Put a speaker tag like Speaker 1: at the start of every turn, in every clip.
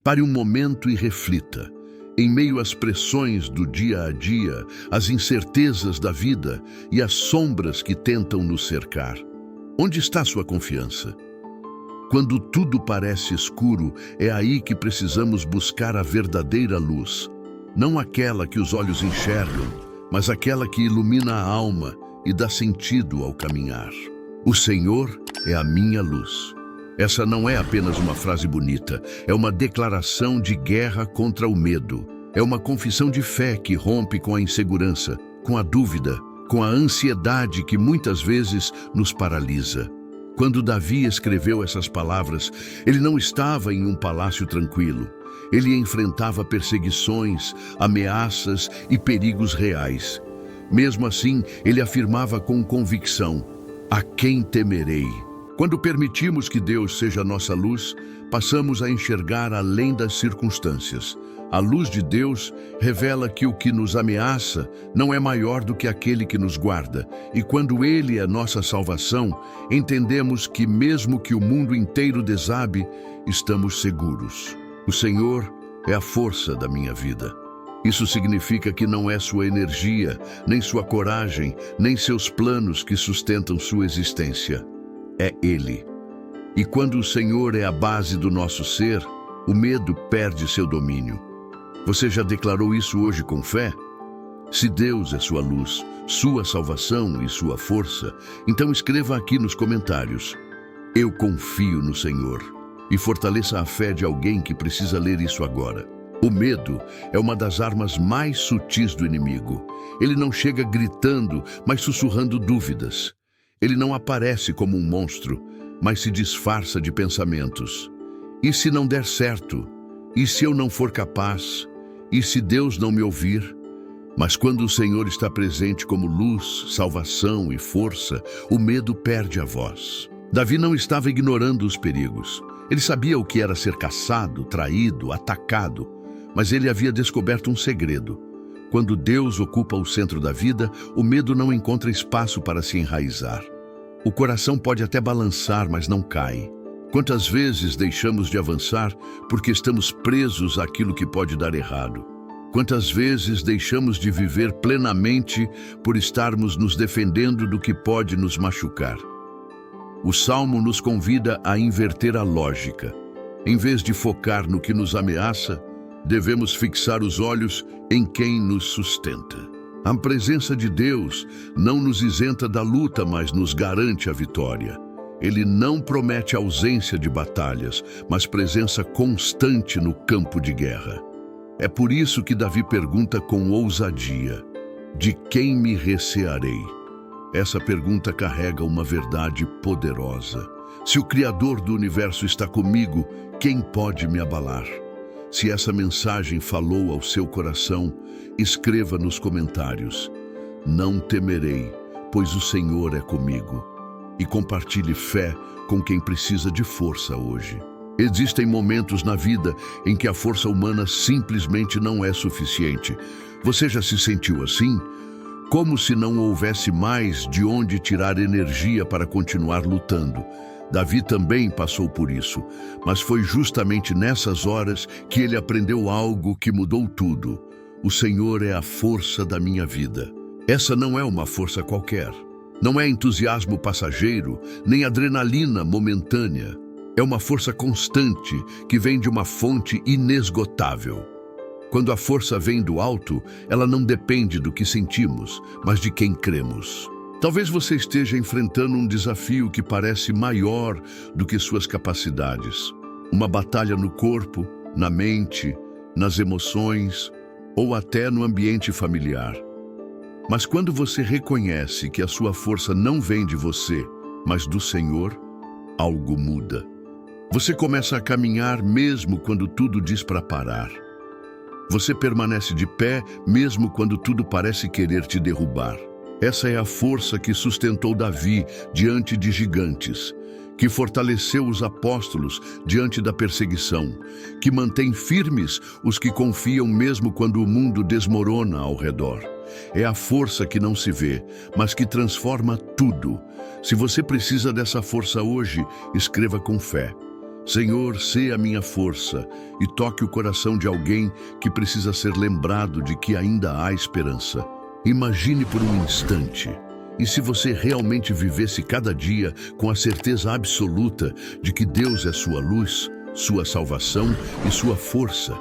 Speaker 1: Pare um momento e reflita. Em meio às pressões do dia a dia, às incertezas da vida e às sombras que tentam nos cercar, onde está sua confiança? Quando tudo parece escuro, é aí que precisamos buscar a verdadeira luz. Não aquela que os olhos enxergam, mas aquela que ilumina a alma e dá sentido ao caminhar. O Senhor é a minha luz. Essa não é apenas uma frase bonita, é uma declaração de guerra contra o medo. É uma confissão de fé que rompe com a insegurança, com a dúvida, com a ansiedade que muitas vezes nos paralisa. Quando Davi escreveu essas palavras, ele não estava em um palácio tranquilo. Ele enfrentava perseguições, ameaças e perigos reais. Mesmo assim, ele afirmava com convicção: a quem temerei? Quando permitimos que Deus seja nossa luz, passamos a enxergar além das circunstâncias. A luz de Deus revela que o que nos ameaça não é maior do que aquele que nos guarda. E quando Ele é nossa salvação, entendemos que mesmo que o mundo inteiro desabe, estamos seguros. O Senhor é a força da minha vida. Isso significa que não é sua energia, nem sua coragem, nem seus planos que sustentam sua existência. É Ele. E quando o Senhor é a base do nosso ser, o medo perde seu domínio. Você já declarou isso hoje com fé? Se Deus é sua luz, sua salvação e sua força, então escreva aqui nos comentários: eu confio no Senhor. E fortaleça a fé de alguém que precisa ler isso agora. O medo é uma das armas mais sutis do inimigo. Ele não chega gritando, mas sussurrando dúvidas. Ele não aparece como um monstro, mas se disfarça de pensamentos. E se não der certo? E se eu não for capaz? E se Deus não me ouvir? Mas quando o Senhor está presente como luz, salvação e força, o medo perde a voz. Davi não estava ignorando os perigos. Ele sabia o que era ser caçado, traído, atacado, mas ele havia descoberto um segredo. Quando Deus ocupa o centro da vida, o medo não encontra espaço para se enraizar. O coração pode até balançar, mas não cai. Quantas vezes deixamos de avançar porque estamos presos àquilo que pode dar errado? Quantas vezes deixamos de viver plenamente por estarmos nos defendendo do que pode nos machucar? O Salmo nos convida a inverter a lógica. Em vez de focar no que nos ameaça, devemos fixar os olhos em quem nos sustenta. A presença de Deus não nos isenta da luta, mas nos garante a vitória. Ele não promete ausência de batalhas, mas presença constante no campo de guerra. É por isso que Davi pergunta com ousadia: de quem me recearei? Essa pergunta carrega uma verdade poderosa. Se o Criador do universo está comigo, quem pode me abalar? Se essa mensagem falou ao seu coração, escreva nos comentários: não temerei, pois o Senhor é comigo. E compartilhe fé com quem precisa de força hoje. Existem momentos na vida em que a força humana simplesmente não é suficiente. Você já se sentiu assim? Como se não houvesse mais de onde tirar energia para continuar lutando. Davi também passou por isso, mas foi justamente nessas horas que ele aprendeu algo que mudou tudo. O Senhor é a força da minha vida. Essa não é uma força qualquer. Não é entusiasmo passageiro, nem adrenalina momentânea. É uma força constante que vem de uma fonte inesgotável. Quando a força vem do alto, ela não depende do que sentimos, mas de quem cremos. Talvez você esteja enfrentando um desafio que parece maior do que suas capacidades. Uma batalha no corpo, na mente, nas emoções ou até no ambiente familiar. Mas quando você reconhece que a sua força não vem de você, mas do Senhor, algo muda. Você começa a caminhar mesmo quando tudo diz para parar. Você permanece de pé mesmo quando tudo parece querer te derrubar. Essa é a força que sustentou Davi diante de gigantes, que fortaleceu os apóstolos diante da perseguição, que mantém firmes os que confiam mesmo quando o mundo desmorona ao redor. É a força que não se vê, mas que transforma tudo. Se você precisa dessa força hoje, escreva com fé: Senhor, sê a minha força e toque o coração de alguém que precisa ser lembrado de que ainda há esperança. Imagine por um instante, e se você realmente vivesse cada dia com a certeza absoluta de que Deus é sua luz, sua salvação e sua força,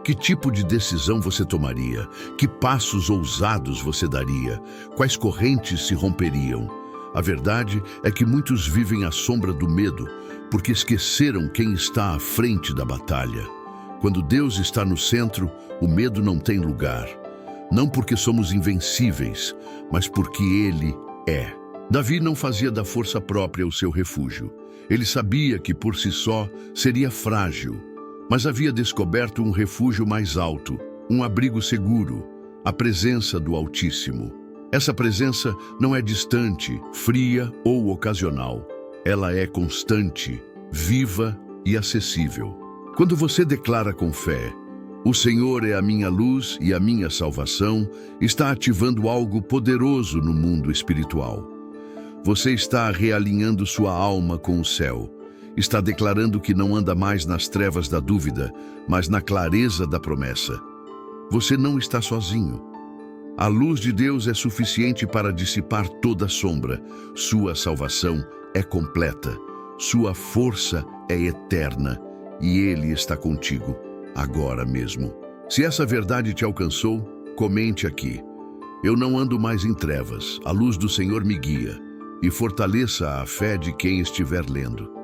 Speaker 1: que tipo de decisão você tomaria? Que passos ousados você daria? Quais correntes se romperiam? A verdade é que muitos vivem à sombra do medo, porque esqueceram quem está à frente da batalha. Quando Deus está no centro, o medo não tem lugar. Não porque somos invencíveis, mas porque Ele é. Davi não fazia da força própria o seu refúgio. Ele sabia que por si só seria frágil, mas havia descoberto um refúgio mais alto, um abrigo seguro, a presença do Altíssimo. Essa presença não é distante, fria ou ocasional. Ela é constante, viva e acessível. Quando você declara com fé, "O Senhor é a minha luz e a minha salvação", está ativando algo poderoso no mundo espiritual. Você está realinhando sua alma com o céu. Está declarando que não anda mais nas trevas da dúvida, mas na clareza da promessa. Você não está sozinho. A luz de Deus é suficiente para dissipar toda sombra. Sua salvação é completa. Sua força é eterna. E Ele está contigo, agora mesmo. Se essa verdade te alcançou, comente aqui. Eu não ando mais em trevas. A luz do Senhor me guia. E fortaleça a fé de quem estiver lendo.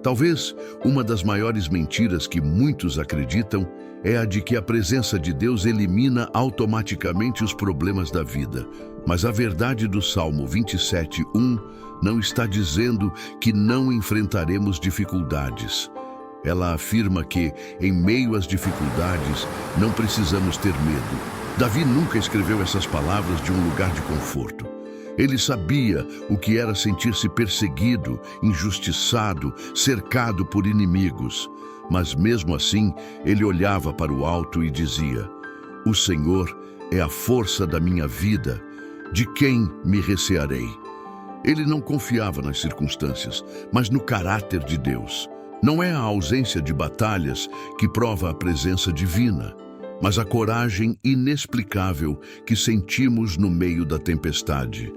Speaker 1: Talvez uma das maiores mentiras que muitos acreditam é a de que a presença de Deus elimina automaticamente os problemas da vida. Mas a verdade do Salmo 27:1 não está dizendo que não enfrentaremos dificuldades. Ela afirma que, em meio às dificuldades, não precisamos ter medo. Davi nunca escreveu essas palavras de um lugar de conforto. Ele sabia o que era sentir-se perseguido, injustiçado, cercado por inimigos. Mas mesmo assim, ele olhava para o alto e dizia: "O Senhor é a força da minha vida. De quem me recearei?" Ele não confiava nas circunstâncias, mas no caráter de Deus. Não é a ausência de batalhas que prova a presença divina, mas a coragem inexplicável que sentimos no meio da tempestade.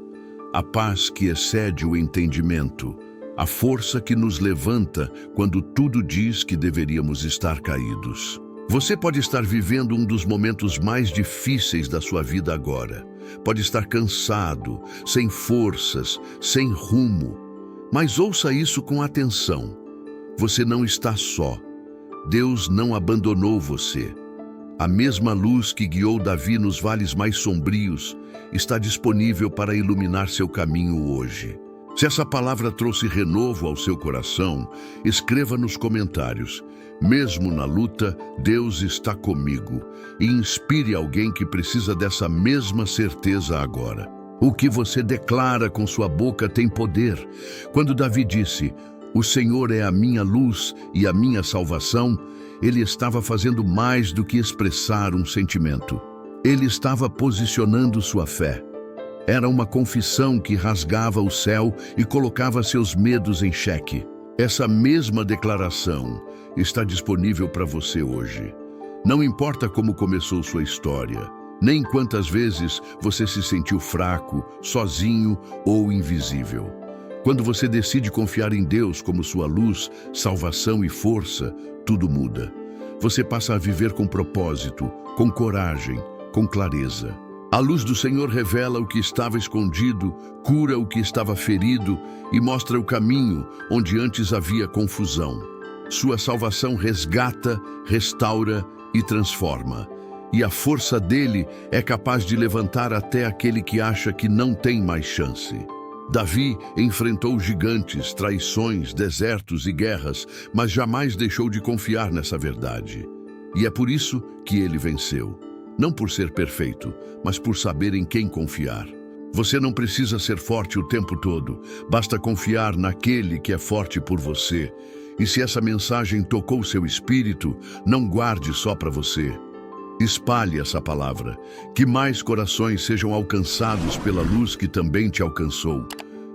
Speaker 1: A paz que excede o entendimento, a força que nos levanta quando tudo diz que deveríamos estar caídos. Você pode estar vivendo um dos momentos mais difíceis da sua vida agora. Pode estar cansado, sem forças, sem rumo. Mas ouça isso com atenção. Você não está só. Deus não abandonou você. A mesma luz que guiou Davi nos vales mais sombrios está disponível para iluminar seu caminho hoje. Se essa palavra trouxe renovo ao seu coração, escreva nos comentários: "Mesmo na luta, Deus está comigo", e inspire alguém que precisa dessa mesma certeza agora. O que você declara com sua boca tem poder. Quando Davi disse: "O Senhor é a minha luz e a minha salvação", ele estava fazendo mais do que expressar um sentimento. Ele estava posicionando sua fé. Era uma confissão que rasgava o céu e colocava seus medos em xeque. Essa mesma declaração está disponível para você hoje. Não importa como começou sua história, nem quantas vezes você se sentiu fraco, sozinho ou invisível. Quando você decide confiar em Deus como sua luz, salvação e força, tudo muda. Você passa a viver com propósito, com coragem, com clareza. A luz do Senhor revela o que estava escondido, cura o que estava ferido e mostra o caminho onde antes havia confusão. Sua salvação resgata, restaura e transforma. E a força dele é capaz de levantar até aquele que acha que não tem mais chance. Davi enfrentou gigantes, traições, desertos e guerras, mas jamais deixou de confiar nessa verdade. E é por isso que ele venceu. Não por ser perfeito, mas por saber em quem confiar. Você não precisa ser forte o tempo todo, basta confiar naquele que é forte por você. E se essa mensagem tocou seu espírito, não guarde só para você. Espalhe essa palavra, que mais corações sejam alcançados pela luz que também te alcançou.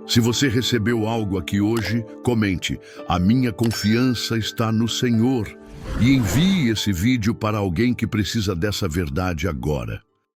Speaker 1: Se você recebeu algo aqui hoje, comente: "A minha confiança está no Senhor", e envie esse vídeo para alguém que precisa dessa verdade agora.